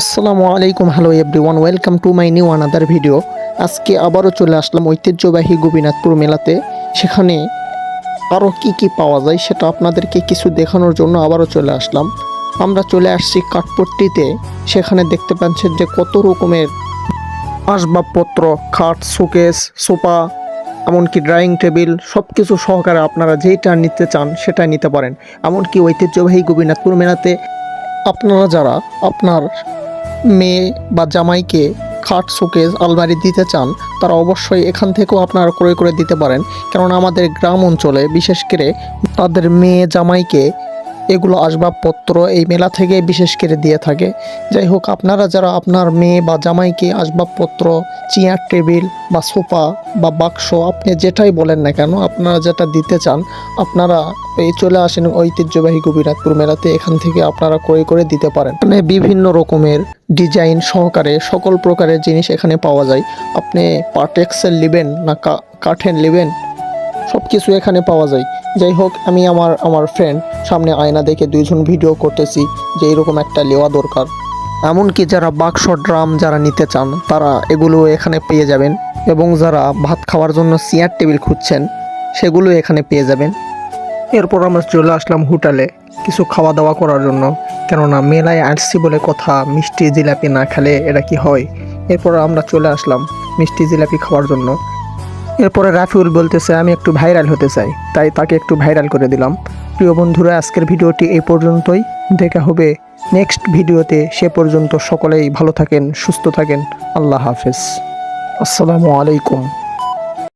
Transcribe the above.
আসসালামু আলাইকুম, hello everyone, welcome to my new another video. আজকে আবারও চলে আসলাম ঐতিহ্যবাহী গোপীনাথপুর মেলাতে। সেখানে আরও কি পাওয়া যায় সেটা আপনাদেরকে কিছু দেখানোর জন্য আবারও চলে আসলাম। আমরা চলে আসছি কাঠপট্টিতে। সেখানে দেখতে পাচ্ছেন যে কত রকমের আসবাবপত্র, খাট, শোকেস, সোফা, এমনকি ড্রাইং টেবিল সব কিছু সহকারে আপনারা যেইটা নিতে চান সেটা নিতে পারেন। এমনকি ঐতিহ্যবাহী গোপীনাথপুর মেলাতে আপনারা যারা আপনার মেয়ে বা জামাইকে খাট, শোকেস, আলমারি দিতে চান তারা অবশ্যই এখান থেকেও আপনারা ক্রয় করে দিতে পারেন। কেননা আমাদের গ্রাম অঞ্চলে বিশেষ করে তাদের মেয়ে জামাইকে এগুলো আসবাবপত্র এই মেলা থেকে বিশেষ করে দিয়ে থাকে। যাই হোক, আপনারা যারা আপনার মেয়ে বা জামাইকে আসবাবপত্র, চেয়ার টেবিল বা সোফা বা বাক্স, আপনি যেটাই বলেন না কেন, আপনারা যেটা দিতে চান আপনারা এই চলে আসেন ঐতিহ্যবাহী গোপীনাথপুর মেলাতে। এখান থেকে আপনারা ক্রয় করে দিতে পারেন। এখানে বিভিন্ন রকমের ডিজাইন সহকারে সকল প্রকারের জিনিস এখানে পাওয়া যায়। আপনি পার্টেক্সের নেবেন না কাঠের নেবেন, সব কিছু এখানে পাওয়া যায়। যাই হোক, আমি আমার ফ্রেন্ড সামনে আয়না দেখে দুইজন ভিডিও করতেছি যে এরকম একটা লেওয়া দরকার। এমনকি যারা বাক্স, ড্রাম যারা নিতে চান তারা এগুলো এখানে পেয়ে যাবেন, এবং যারা ভাত খাওয়ার জন্য চেয়ার টেবিল খুঁজছেন সেগুলো এখানে পেয়ে যাবেন। এরপর আমরা চলে আসলাম হোটেলে কিছু খাওয়া দাওয়া করার জন্য, কেননা মেলায় আসছি বলে কথা, মিষ্টি জিলাপি না খেলে এটা কি হয়। এরপর আমরা চলে আসলাম মিষ্টি জিলাপি খাওয়ার জন্য। এরপরে রাফিউল বলতেছে আমি একটু ভাইরাল হতে চাই, তাই তাকে একটু ভাইরাল করে দিলাম। প্রিয় বন্ধুরা, আজকের ভিডিওটি এই পর্যন্তই। দেখা হবে নেক্সট ভিডিওতে। সে পর্যন্ত সকলেই ভালো থাকেন, সুস্থ থাকেন। আল্লাহ হাফেজ, আসসালামু আলাইকুম।